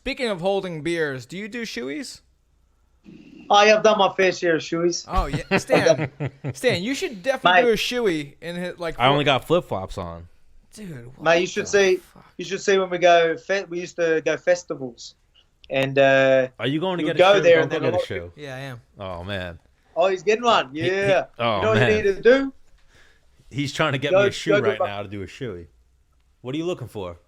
Speaking of holding beers, do you do shoeys? I've done my fair share of shoeys. Oh yeah, Stan, you should definitely do a shoey and hit like. I only got flip flops on. Dude, mate, you should see. Fuck? You should see when we go. We used to go festivals, and are you going to get a go shoe? there Don't and go then get a shoe. Yeah, I am. Oh man. Oh, he's getting one. Yeah. You know what you need to do? He's trying to get me a shoe right now to do a shoey. What are you looking for?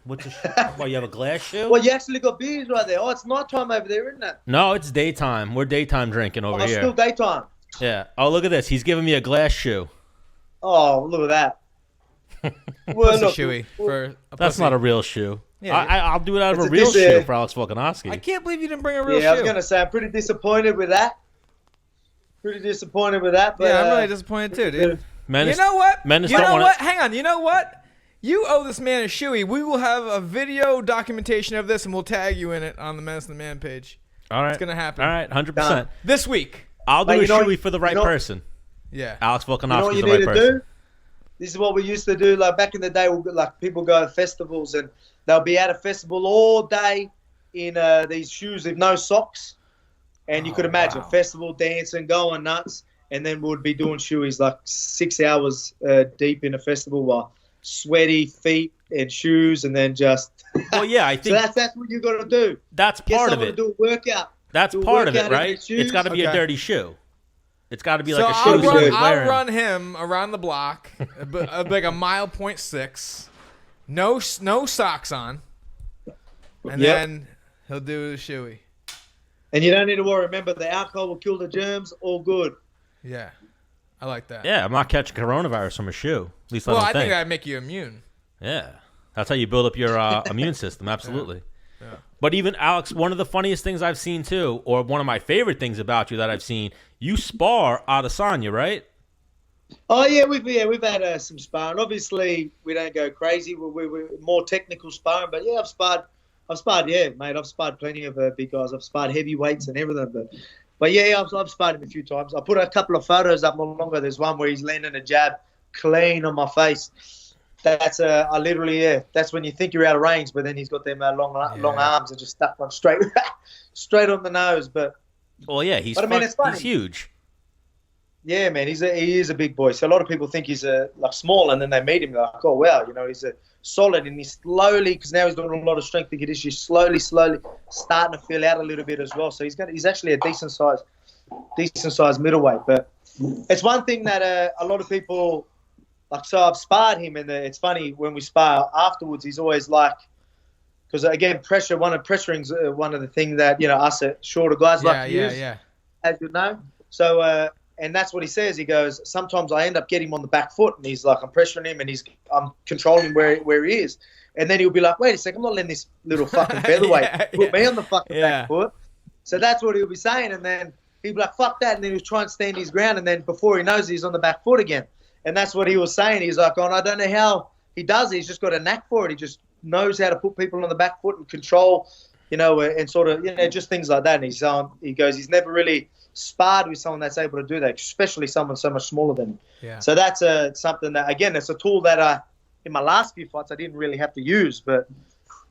What's a shoe? What, you have a glass shoe? Well, you actually got beers right there. Oh, it's nighttime over there, isn't it? No, it's daytime. We're daytime drinking over here. It's still daytime. Yeah. Oh, look at this. He's giving me a glass shoe. Oh, look at that. Well, look, shoey for a that's pussy. Not a real shoe. Yeah, I'll do it out of a real shoe for Alex.Volkanovski. I can't believe you didn't bring a real shoe. Yeah, I was going to say, I'm pretty disappointed with that. But, yeah, I'm really disappointed too, dude. Menace, you know what? Menace you know what? Hang on. You know what? You owe this man a shoey. We will have a video documentation of this, and we'll tag you in it on the Menace the Man page. All right. It's going to happen. All right, 100%. This week. I'll do a shoey for the right person. Yeah. Alex.Volkanovski is the right person. Do? This is what we used to do. Like back in the day, like people go to festivals, and they'll be at a festival all day in these shoes with no socks. And you could imagine festival dancing, going nuts. And then we'd be doing shoeys like 6 hours deep in a festival while sweaty feet and shoes, and then just. Well, yeah, I think so that's what you got to do. That's part of it. To do a workout. That's part of it, right? It's got to be a dirty shoe. It's got to be like a shoe. I'll run him around the block, like a mile 0.6, no socks on, and then he'll do the shoey. And you don't need to worry. Remember, the alcohol will kill the germs. All good. Yeah. I like that. Yeah, I'm not catching coronavirus from a shoe. At least I think that'd make you immune. Yeah. That's how you build up your immune system. Absolutely. Yeah. But even, Alex, one of the funniest things I've seen, too, or one of my favorite things about you that I've seen, you spar Adesanya, right? Oh, yeah, we've had some sparring. Obviously, we don't go crazy. We're more technical sparring. But, yeah, I've sparred, yeah, mate. I've sparred plenty of big guys. I've sparred heavyweights and everything. But yeah, I've sparred him a few times. I put a couple of photos up not longer. There's one where he's landing a jab clean on my face. That's I literally, that's when you think you're out of range, but then he's got them long arms and just stuck one straight on the nose. But well, yeah, he's huge. Yeah, man, he is a big boy. So a lot of people think he's like small, and then they meet him, they're like, oh wow, he's a solid, and he's slowly, because now he's doing a lot of strength and conditioning, slowly starting to fill out a little bit as well. So he's actually a decent size middleweight. But it's one thing that a lot of people like. So I've sparred him, and it's funny when we spar afterwards. He's always like, because again, pressuring's one of the things that us shorter guys like to use, as you know. So. And that's what he says. He goes, sometimes I end up getting him on the back foot, and he's like, I'm pressuring him, and I'm controlling him where he is. And then he'll be like, wait a second, I'm not letting this little fucking featherweight put me on the fucking back foot. So that's what he'll be saying. And then he'll be like, fuck that. And then he'll try and stand his ground. And then before he knows it, he's on the back foot again. And that's what he was saying. He's like, I don't know how he does it. He's just got a knack for it. He just knows how to put people on the back foot and control, and sort of, just things like that. And he goes, he's never really sparred with someone that's able to do that, especially someone so much smaller than him. Yeah. So that's something that, again, it's a tool that in my last few fights I didn't really have to use. But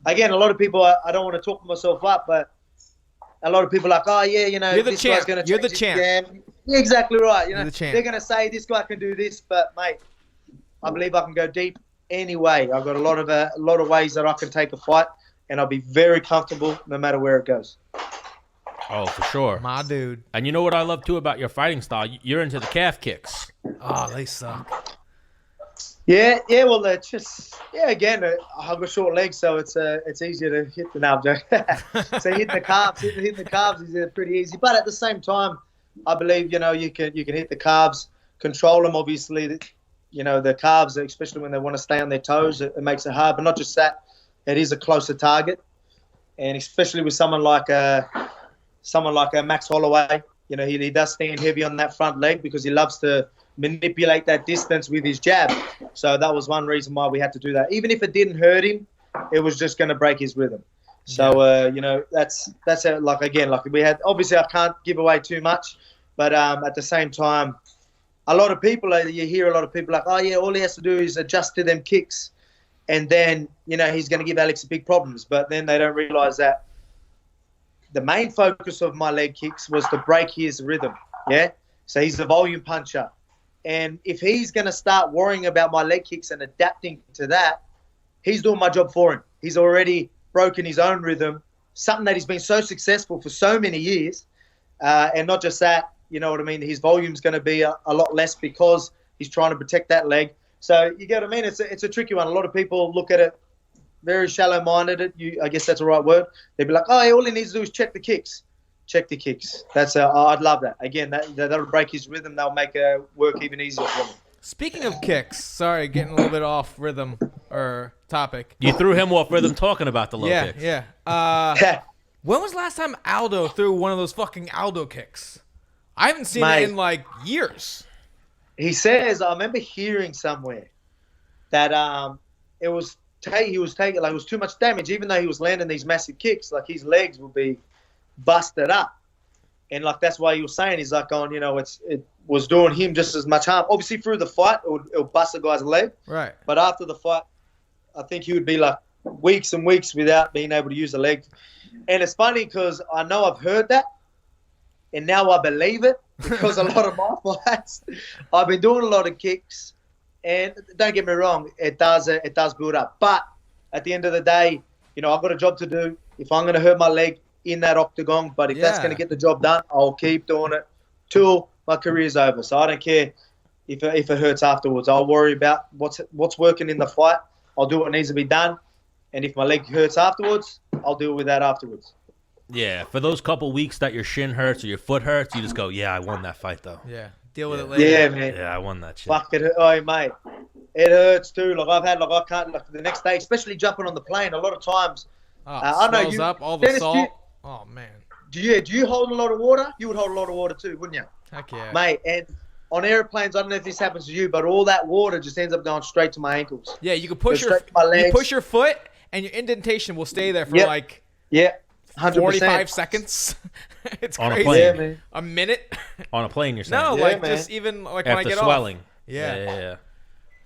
again, a lot of people, I don't want to talk myself up, but a lot of people are like, oh yeah, you're the this champ. guy's going to You're the champ. Yeah, exactly right. You're the champ. They're going to say this guy can do this, but mate, I believe I can go deep anyway. I've got a lot of ways that I can take a fight, and I'll be very comfortable no matter where it goes. Oh, for sure. My dude. And you know what I love, too, about your fighting style? You're into the calf kicks. Oh, they suck. Yeah, well, it's just, again, I've got short legs, so it's easier to hit the nail, Jack. So hitting the calves is pretty easy. But at the same time, I believe, you can hit the calves, control them, obviously. The calves, especially when they want to stay on their toes, it makes it hard. But not just that, it is a closer target. And especially with someone like Max Holloway, he does stand heavy on that front leg because he loves to manipulate that distance with his jab. So that was one reason why we had to do that. Even if it didn't hurt him, it was just going to break his rhythm. So that's how, we had. Obviously, I can't give away too much, but at the same time, you hear a lot of people like, oh yeah, all he has to do is adjust to them kicks. and then, he's going to give Alex big problems. But then they don't realize that the main focus of my leg kicks was to break his rhythm, yeah? So he's a volume puncher. And if he's going to start worrying about my leg kicks and adapting to that, he's doing my job for him. He's already broken his own rhythm, something that he's been so successful for so many years. And not just that, you know what I mean? His volume's going to be a lot less because he's trying to protect that leg. So you get what I mean? It's a tricky one. A lot of people look at it very shallow-minded. I guess that's the right word. They'd be like, oh, all he needs to do is check the kicks. Check the kicks. I'd love that. Again, that'll break his rhythm. That'll make work even easier for him. Speaking of kicks, sorry, getting a little bit off rhythm or topic. You threw him off rhythm talking about the low kicks. Yeah. When was the last time Aldo threw one of those fucking Aldo kicks? I haven't seen it in like years. He says, I remember hearing somewhere that he was taking, like, it was too much damage. Even though he was landing these massive kicks, like, his legs would be busted up. And, like, that's why he was saying, he's like, it was doing him just as much harm. Obviously, through the fight, it would bust the guy's leg. Right. But after the fight, I think he would be, like, weeks and weeks without being able to use the leg. And it's funny because I know I've heard that, and now I believe it, because a lot of my fights, I've been doing a lot of kicks, and don't get me wrong, it does build up. But at the end of the day, I've got a job to do. If I'm going to hurt my leg in that octagon, but if that's going to get the job done, I'll keep doing it till my career's over. So I don't care if it hurts afterwards. I'll worry about what's working in the fight. I'll do what needs to be done. And if my leg hurts afterwards, I'll deal with that afterwards. Yeah, for those couple weeks that your shin hurts or your foot hurts, you just go, yeah, I won that fight, though. Yeah, deal with it later. Yeah, man. Yeah, I won that shit. Fuck it. Oh, mate. It hurts too. Like, I can't, like, the next day, especially jumping on the plane, a lot of times. I know you. Up, all the Dennis, salt. Oh, man. Do you hold a lot of water? You would hold a lot of water too, wouldn't you? Heck yeah. Mate, and on airplanes, I don't know if this happens to you, but all that water just ends up going straight to my ankles. Yeah, you can push you push your foot, and your indentation will stay there for 100%. 45 seconds. It's on crazy. A plane. Yeah, man. A minute. On a plane, you're saying? No, yeah, like man. just even like after when I get swelling. off. Yeah.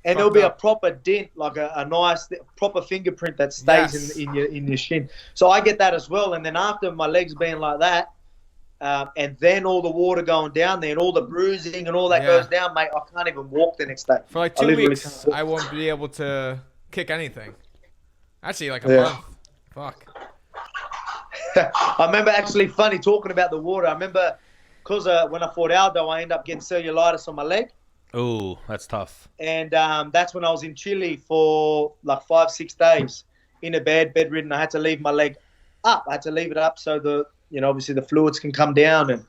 And there'll be a proper dent, like a nice proper fingerprint that stays in your shin. So I get that as well. And then after my legs being like that, and then all the water going down there and all the bruising and all that goes down, mate, I can't even walk the next day. For like 2 weeks, I won't be able to kick anything. Actually, like a month. Fuck. I remember actually funny talking about the water. I remember because when I fought Aldo, I ended up getting cellulitis on my leg. Oh, that's tough. And that's when I was in Chile for like 5-6 days in a bedridden. I had to leave my leg up. I had to leave it up so obviously the fluids can come down. And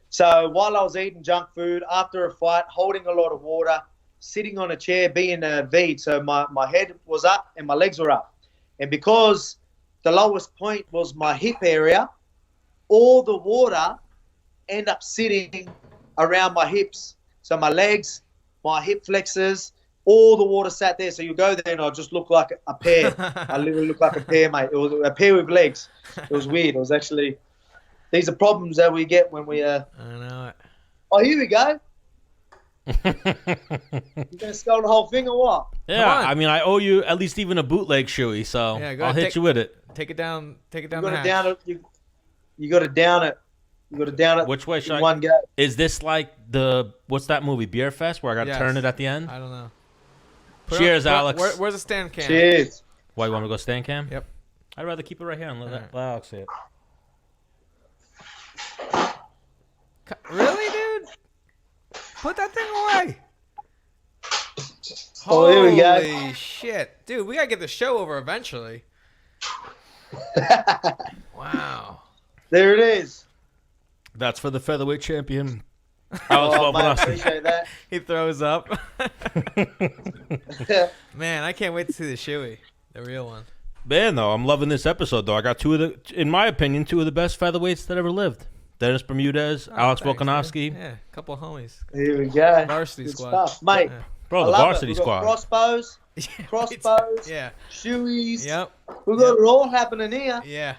so while I was eating junk food, after a fight, holding a lot of water, sitting on a chair, being a V, so my head was up and my legs were up. And because the lowest point was my hip area, all the water ended up sitting around my hips. So my legs, my hip flexors, all the water sat there. So you go there and I just look like a pear. I literally look like a pear, mate. It was a pear with legs. It was weird. It was actually, these are problems that we get when we I know it. Oh, here we go. You gonna skull the whole thing or what? Yeah, I mean, I owe you at least even a bootleg shoey, so I'll hit you with it. Take it down. Take it down. You got to down it. You got to down it. You got to down it. Which way should one go? Is this like what's that movie, Beer Fest, where I got to turn it at the end? I don't know. Cheers, Alex. Where's the stand cam? Cheers. Why, you want me to go stand cam? Yep. I'd rather keep it right here and let Alex see it. Really, dude? Put that thing away. Oh, here we go. Holy shit. Dude, we got to get the show over eventually. Wow. There it is. That's for the featherweight champion. Oh, man, I appreciate that. He throws up. Man, I can't wait to see the shoey, the real one. Man, though, I'm loving this episode, though. I got in my opinion, two of the best featherweights that ever lived. Dennis Bermudez, Alex Volkanovski. Yeah, a couple of homies. Here we go. Varsity Good squad. Stuff. Mate. Yeah. Bro, the varsity squad. Crossbows. Yeah, shoeys. Yep. We got it all happening here. Yeah.